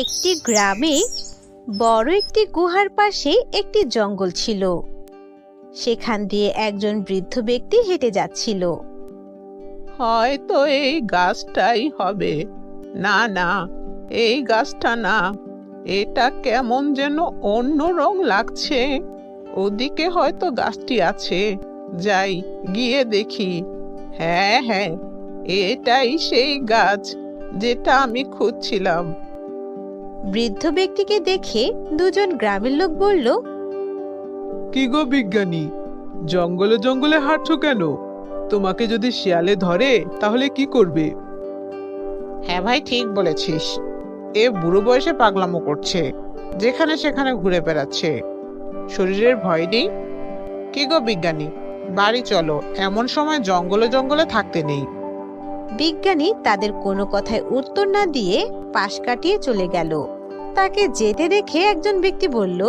একটি গ্রামে বড় একটি গুহার পাশে একটি জঙ্গল ছিল। সেখান দিয়ে একজন বৃদ্ধ ব্যক্তি হেঁটে যাচ্ছিল। হয়তো এই গাছটাই হবে। না না, এই গাছটা না, এটা কেমন যেন অন্য রং লাগছে। ওদিকে হয়তো গাছটি আছে, যাই গিয়ে দেখি। হ্যাঁ হ্যাঁ, এটাই সেই গাছ যেটা আমি খুঁজছিলাম। বৃদ্ধ ব্যক্তিকে দেখে দুজন গ্রামের লোক বলল, কি গো বিজ্ঞানী, জঙ্গলে জঙ্গলে হাঁটছো কেন? তোমাকে যদি শিয়ালে ধরে তাহলে কি করবে? হ্যাঁ ভাই, ঠিক বলেছিস। এ বুড়ো বয়সে পাগলামো করছে, যেখানে সেখানে ঘুরে বেড়াচ্ছে। শরীরের ভয় নেই। কি গো বিজ্ঞানী, বাড়ি চলো, এমন সময় জঙ্গলে জঙ্গলে থাকতে নেই। বিজ্ঞানী তাদের কোনো কথায় উত্তর না দিয়ে পাশ কাটিয়ে চলে গেল। তাকে যেতে দেখে একজন ব্যক্তি বলল,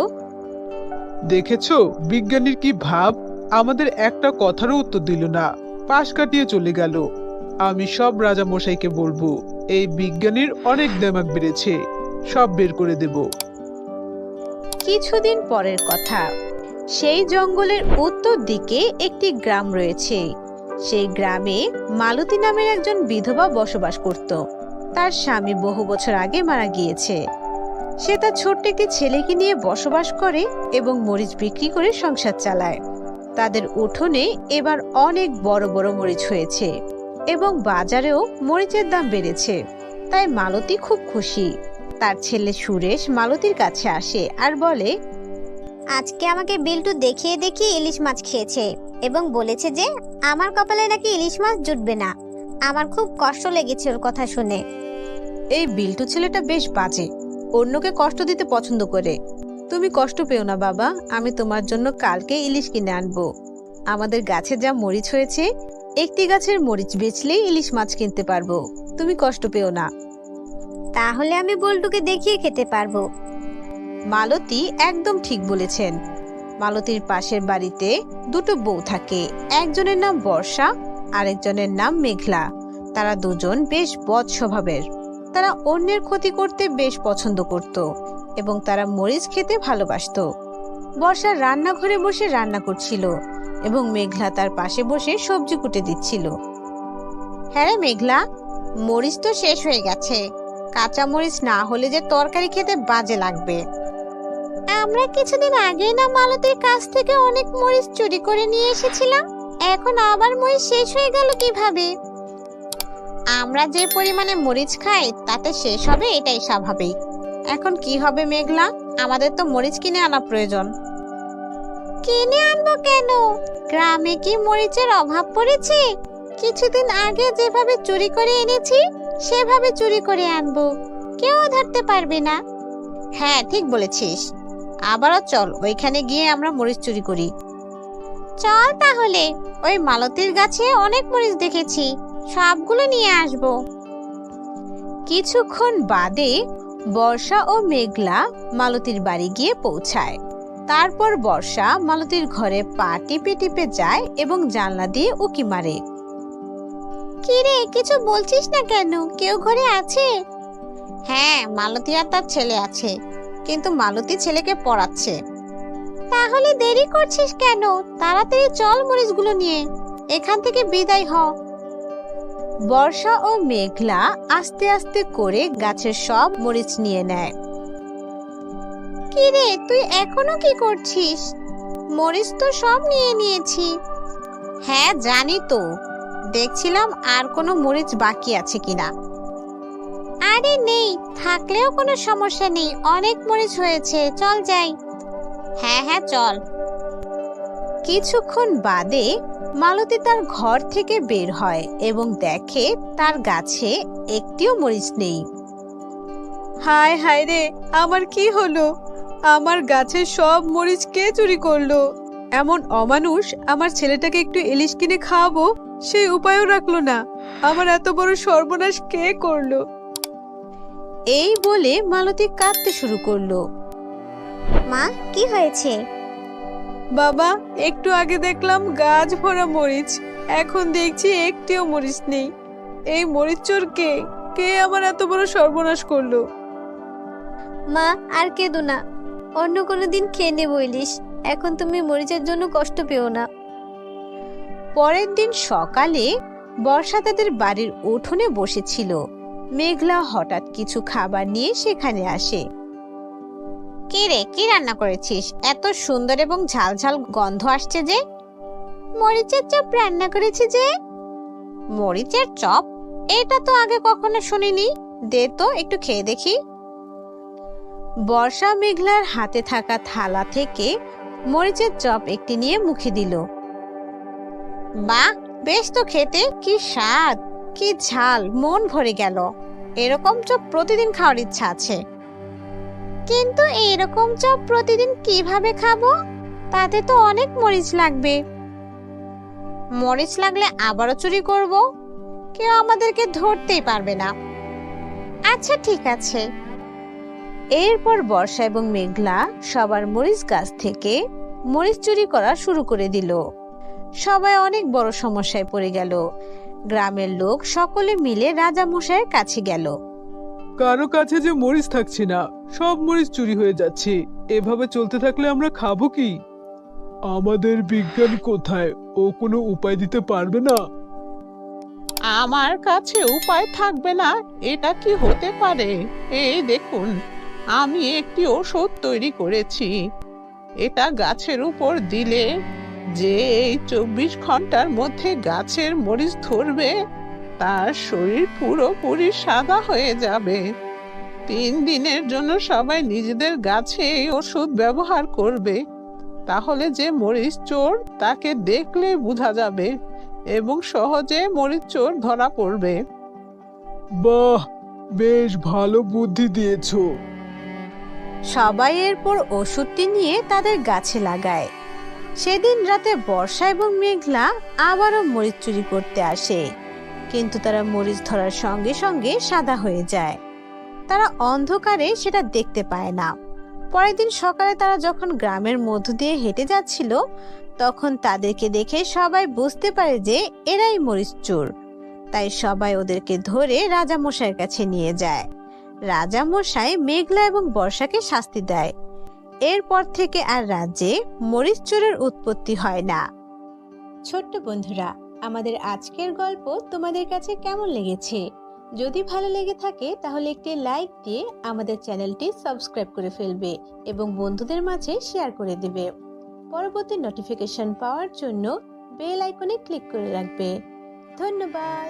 দেখেছো বিজ্ঞানীর কি ভাব? আমাদের একটা কথারও উত্তর দিল না, পাশ কাটিয়ে চলে গেল। আমি সব রাজা মশাইকে বলবো, এই বিজ্ঞানীর অনেক দেমাগ বেড়েছে, সব বের করে দেব। কিছুদিন পরের কথা। সেই জঙ্গলের উত্তর দিকে একটি গ্রাম রয়েছে। সেই গ্রামে মালতী নামের একজন বিধবা বসবাস করত। তার স্বামী বহু বছর আগে মারা গিয়েছে। সে তার ছোট্ট একটি ছেলেকে নিয়ে বসবাস করে এবং মরিচ বিক্রি করে সংসার চালায়। তাদের উঠোনে এবার অনেক বড় বড় মরিচ হয়েছে এবং বাজারেও মরিচের দাম বেড়েছে। তাই মালতী খুব খুশি। তার ছেলে সুরেশ মালতীর কাছে আসে আর বলে, আজকে আমাকে বিল্টু দেখিয়ে দেখিয়ে ইলিশ মাছ খেয়েছে এবং বলেছে যে আমার কপালে নাকি ইলিশ মাছ জুটবে না। আমার খুব কষ্ট লেগেছে ওর কথা শুনে। এই বিল্টু ছেলেটা বেশ বাজে, অন্যকে কষ্ট দিতে পছন্দ করে। তুমি কষ্ট পেও না বাবা, আমি তোমার জন্য কালকে ইলিশ কিনে আনবো। আমাদের গাছে যা মরিচ হয়েছে, একটি গাছের মরিচ বেচলেই ইলিশ মাছ কিনতে পারবো। তুমি কষ্ট পেও না। তাহলে আমি বল্টুকে দেখিয়ে খেতে পারবো। মালতী একদম ঠিক বলেছেন। মালতীর পাশের বাড়িতে দুটো বউ থাকে। একজনের নাম বর্ষা, আরেকজনের নাম মেঘলা। তারা দুজন বেশ বদ স্বভাবের। তারা অন্যের ক্ষতি করতে বেশ পছন্দ করত এবং তারা মরিচ খেতে ভালোবাসতো। বর্ষা রান্নাঘরে বসে রান্না করছিল এবং মেঘলা তার পাশে বসে সবজি কুটে দিচ্ছিল। হ্যাঁ রে মেঘলা, মরিচ তো শেষ হয়ে গেছে। কাঁচা মরিচ না হলে যে তরকারি খেতে বাজে লাগবে। আমরা কিছুদিন আগেই না মালতীর কাছ থেকে অনেক মরিচ চুরি করে নিয়ে এসেছিলাম, এখন আবার মরিচ শেষ হয়ে গেল কিভাবে? আমরা যে পরিমাণে মরিচ খাই তাতে শেষ হবে, এটাই স্বাভাবিক। এখন কি হবে মেঘলা? আমাদের তো মরিচ কিনে আনা প্রয়োজন। কিনে আনবো কেন? গ্রামে কি মরিচের অভাব পড়েছে? কিছুদিন আগে যেভাবে চুরি করে এনেছি সেভাবে চুরি করে আনবো, কেউ ধরতে পারবে না। হ্যাঁ ঠিক বলেছিস, আবারও চল ওইখানে গিয়ে আমরা মরিচ চুরি করি। চল তাহলে, ওই মালতীর গাছে অনেক মরিচ দেখেছি, সবগুলো নিয়ে আসব। কিছুক্ষণ বাদে বর্ষা ও মেঘলা মালতীর বাড়ি গিয়ে পৌঁছায়। তারপর বর্ষা মালতীর ঘরে পা টিপে টিপে যায় এবং জানলা দিয়ে উকি মারে। কি রে, কিছু বলছিস না কেন? কেউ ঘরে আছে? হ্যাঁ, মালতী আর তার ছেলে আছে, কিন্তু মালতী ছেলেকে পড়াচ্ছে। তাহলে দেরি করছিস কেন? তাড়াতাড়ি চল মরিচগুলো নিয়ে এখান থেকে বিদায় হ। বর্ষা ও মেঘলা আস্তে আস্তে করে গাছের সব মরিচ নিয়ে নেয়। কি রে, তুই এখনো কি করছিস? মরিচ তো সব নিয়ে নিয়েছি। হ্যাঁ জানি তো, দেখছিলাম আর কোনো মরিচ বাকি আছে কিনা। আরে নেই, থাকলেও কোনো সমস্যা নেই, অনেক মরিচ হয়েছে, চল যাই। হ্যাঁ হ্যাঁ চল। কিছুক্ষণ বাদে মালতী তার ঘর থেকে বের হয় এবং দেখে তার গাছে একটিও মরিচ নেই। হায় হায় রে, আমার কি হলো? আমার গাছের সব মরিচ কে চুরি করলো? এমন অমানুষ আমার ছেলেটাকে একটু ইলিশ কিনে খাওয়াবো সেই উপায়ও রাখলো না। আমার এত বড় সর্বনাশ কে করলো? এই বলে মালতী কাঁদতে শুরু করলো। মা, কি হয়েছে? বাবা, একটু আগে দেখলাম গাছ ভরা মরিচ, এখন দেখছি একটিও মরিচ নেই। এই মরিচ চোর কে? কে আমার এত বড় সর্বনাশ করলো? মা আর কেঁদো না, অন্য কোনো দিন খেয়ে নেবো ইলিশ। এখন তুমি মরিচের জন্য কষ্ট পেও না। পরের দিন সকালে বর্ষা তাদের বাড়ির উঠোনে বসেছিল। মেঘলা হঠাৎ কিছু খাবার নিয়ে সেখানে আসে। কি রে, কি রান্না করেছিস? এত সুন্দর এবং ঝাল ঝাল গন্ধ আসছে যে। মরিচের চপ রান্না করেছি যে। মরিচের চপ? এটা তো আগে কখনো শুনিনি। দে তো একটু খেয়ে দেখি। বর্ষা মেঘলার হাতে থাকা থালা থেকে মরিচের চপ একটি নিয়ে মুখে দিল। বাহ, বেশ তো খেতে। কি স্বাদ, কি ঝাল, মন ভরে গেল। এরকম চপ প্রতিদিন খাওয়ার ইচ্ছা আছে। কিন্তু এরকম চপ প্রতিদিন কিভাবে খাবো? তাতে তো অনেক মরিচ লাগবে। মরিচ লাগলে আবারও চুরি করব, কেউ আমাদেরকে ধরতেই পারবে না। আচ্ছা ঠিক আছে। এরপর বর্ষা এবং মেঘলা সবার মরিচ গাছ থেকে মরিচ চুরি করা শুরু করে দিল। সবাই অনেক বড় সমস্যায় পড়ে গেল। গ্রামের লোক সকলে মিলে রাজা মশাইয়ের কাছে গেল। কারো কাছে যে মরিচ থাকছে না, সব মরিচ চুরি হয়ে যাচ্ছে। এভাবে চলতে থাকলে আমরা খাবো কি? আমাদের বিজ্ঞান কোথায়? ও কোনো উপায় দিতে পারবে না? আমার কাছে উপায় থাকবে না? এটা কি হতে পারে? এই দেখুন, আমি একটি ওষুধ তৈরি করেছি। এটা গাছের উপর দিলে যে এই 24 ঘন্টার মধ্যে গাছের মরিচ ধরবে, তার শরীর পুরোপুরি সাদা হয়ে যাবে। 3 দিনের জন্য সবাই নিজেদের গাছে এই ওষুধ ব্যবহার করবে। তাহলে যে মরিচ চোর তাকে দেখলে বোঝা যাবে এবং সহজে মরিচ চোর ধরা পড়বে। বাহ, বেশ ভালো বুদ্ধি দিয়েছো। সবাই এরপর ওষুধটি নিয়ে তাদের গাছে লাগায়। সেদিন রাতে বর্ষা এবং মেঘলা আবারও মরিচ চুরি করতে আসে, কিন্তু তারা মরিচ ধরার সঙ্গে সঙ্গে সাদা হয়ে যায়। তারা অন্ধকারে সেটা দেখতে পায় না। পরের দিন সকালে তারা যখন গ্রামের মধ্য দিয়ে হেঁটে যাচ্ছিল, তখন তাদেরকে দেখে সবাই বুঝতে পারে যে এরাই মরিচ চোর। তাই সবাই ওদেরকে ধরে রাজা মশাইয়ের কাছে নিয়ে যায়। রাজা মশাই মেঘলা এবং বর্ষাকে শাস্তি দেয়। এরপর থেকে আর রাজ্যে মরিচ চোরের উৎপত্তি হয় না। ছোট্ট বন্ধুরা, আমাদের আজকের গল্প তোমাদের কাছে কেমন লেগেছে? যদি ভালো লেগে থাকে তাহলে একটি লাইক দিয়ে আমাদের চ্যানেলটি সাবস্ক্রাইব করে ফেলবে এবং বন্ধুদের মাঝে শেয়ার করে দেবে। পরবর্তী নোটিফিকেশন পাওয়ার জন্য বেল আইকনে ক্লিক করে রাখবে। ধন্যবাদ।